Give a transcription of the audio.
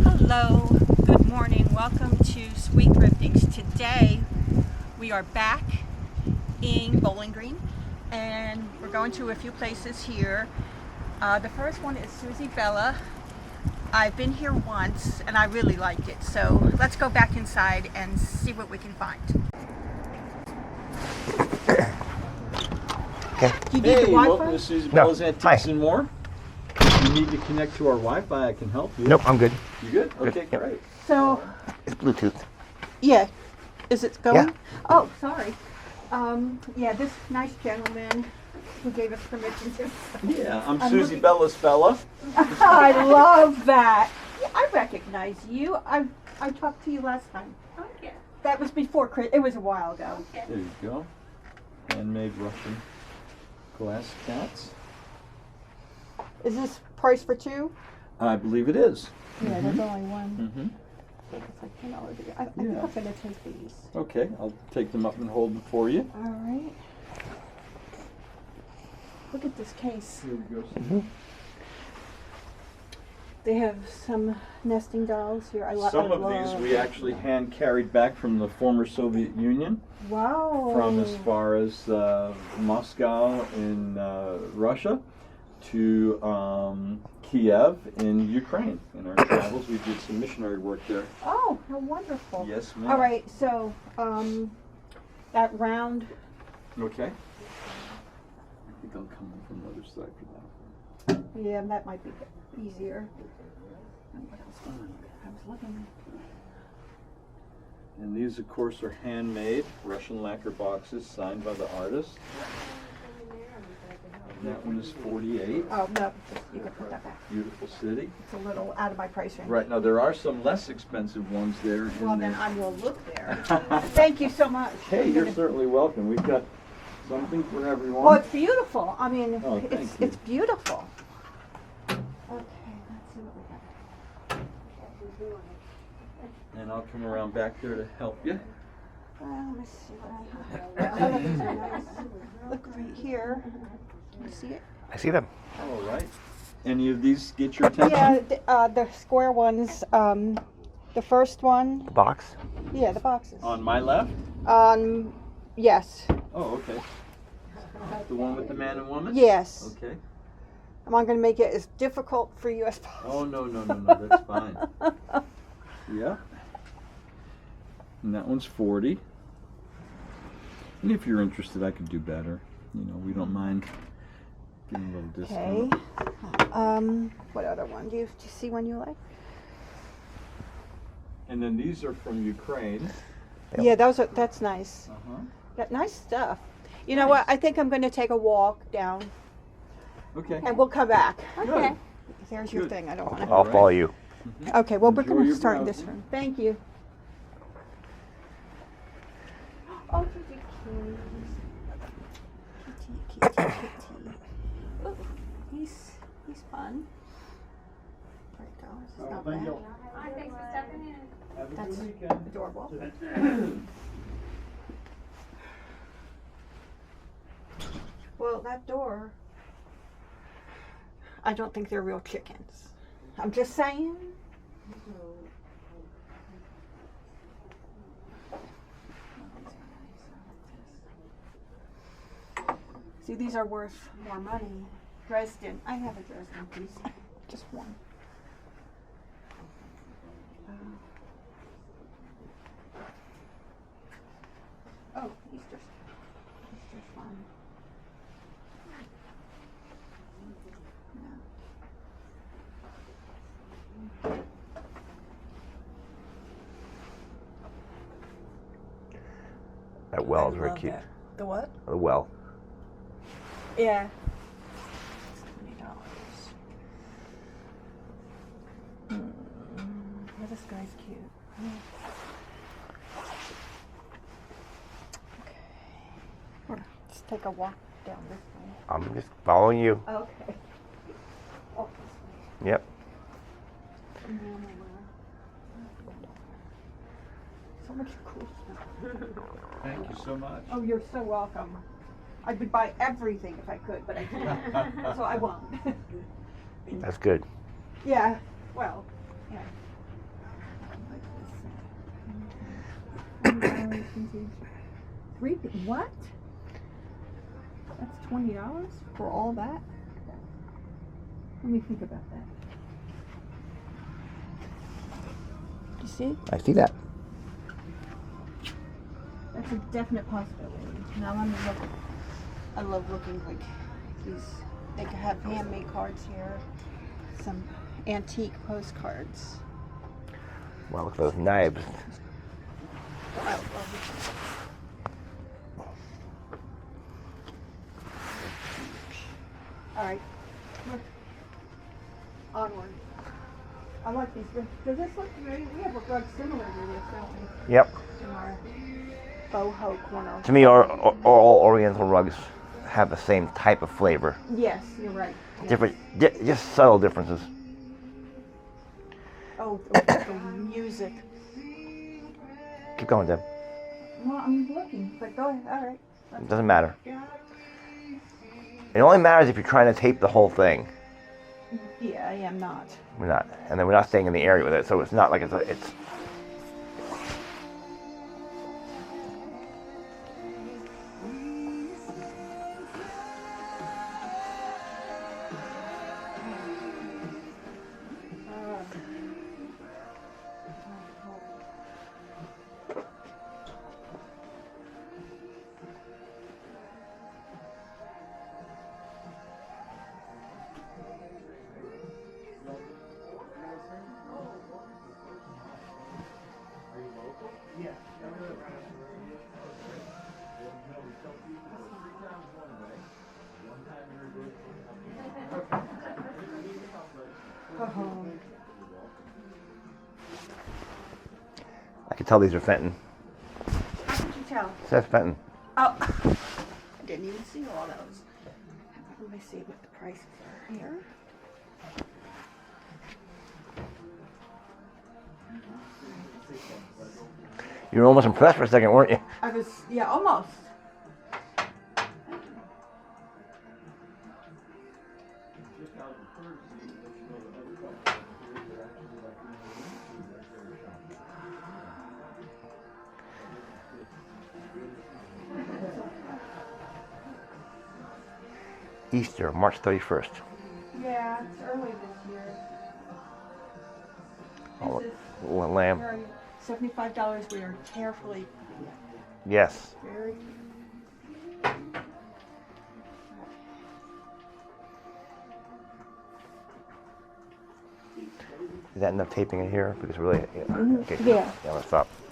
Hello, good morning. Welcome to Sweet Thriftings. Today we are back in Bowling Green and we're going to a few places here. The first one is Susie Bella. I've been here once and I really like it. So let's go back inside and see what we can find. Okay. Do you need the Hey, Wi-Fi? welcome to Susie Bella's No. Antiques Hi. and More. If you need to connect to our Wi-Fi, I can help you. Nope, I'm good. You good? Okay, Yep. great. So, It's Bluetooth. yeah, is it going? Yeah. Oh, sorry. Yeah, this nice gentleman who gave us permission to. Yeah, I'm I'm Susie looking- Bella's fella. I love that. Yeah, I recognize you. I talked to you last time. Okay. That was before Chris. It was a while ago. Okay. There you go. Handmade Russian glass cats. Is this price for two? I believe it is. Yeah, there's only one. Mm-hmm. It's like $10. I think Yeah. I'm gonna take these. Okay, I'll take them up and hold them for you. All right. Look at this case. Here we go. Susie. They have some nesting dolls here. Some of these we actually hand carried back from the former Soviet Union, Wow. from as far as Moscow in Russia to Kiev in Ukraine. In our travels, we did some missionary work there. Oh, how wonderful. Yes, ma'am. All right, so that round. Okay. I think I'm coming from the other side for that. Yeah, that might be easier. And what else was I was looking. And these, of course, are handmade Russian lacquer boxes signed by the artist. And that one is 48. Oh no, you can put that back. Beautiful city. It's a little out of my price range. Right, now there are some less expensive ones there. in Well, then there. I will look there. Thank you so much. Hey, I'm you're gonna- certainly welcome. We've got something for everyone. Oh, it's beautiful. I mean, Oh, thank you. it's beautiful. Okay, let's see what we got. And I'll come around back there to help you. Well, let's see what I have. Oh, these are nice. Look right here. You see it? I see them. All right. Any of these get your attention? Yeah, the square ones. The first one. The box. Yeah, the boxes. On my left? Yes. Oh, okay. The one with the man and woman? Yes. Okay. I'm going to make it as difficult for you as possible. Oh, no, that's fine. Yeah. And that one's 40. And if you're interested, I could do better. You know, we don't mind giving a little Okay. discount. What other one? Do you see one you like? And then these are from Ukraine. Yep. Yeah, that's nice. Uh-huh. Got nice stuff. You know what? I think I'm going to take a walk down, Okay. and we'll come back. Good. There's your Good. thing. I don't want to. I'll follow you. Okay. Well, we're Enjoy going to your start in this browsing. room. Thank you. Oh, kitty, kitty. Ooh, he's fun. There he goes. It's not bad. Hi, thanks for stepping in. That's adorable. Well, that door, I don't think they're real chickens. I'm just saying. See, these are worth more money. Dresden. I have a Dresden piece. Just one. Oh, Easter's fun. That well is very love cute. that. The what? The well. Yeah. $20. Yeah, this guy's cute. Okay. Let's take a walk down this way. I'm just following you. Okay. Oh, Yep. so much cool stuff. Thank you so much. Oh, you're so welcome. I would buy everything if I could, but I can't. So I won't. That's good. Yeah. Well, yeah. What? That's $20 for all that? Let me think about that. You see? I see that. That's a definite possibility. Now let me look. I love looking like these. They could have handmade cards here. Some antique postcards. Well, look at those knives. Oh, all right. Look. Onward. I like these. Does this look very? We have a rug similar to this, don't we? Yep. In our boho corner. To me, all Oriental rugs have the same type of flavor. Yes, you're right. Yes. Different, just subtle differences. Oh, the music. Keep going, Deb. Well, I'm looking, but go ahead. All right. It doesn't matter. It only matters if you're trying to tape the whole thing. Yeah, I am not. We're not, and then we're not staying in the area with it, so it's not like it's. I can tell these are Fenton. How could you tell? It says Fenton. Oh, I didn't even see all those. Let me see what the prices are here. You were almost impressed for a second, weren't you? I was, yeah, almost. Easter, March 31st. Yeah, it's early this year. Oh, This is lamb. very $75. We are carefully, Yes. very. Is that enough taping in here? Because really, yeah. Okay. Yeah. Yeah, let's stop.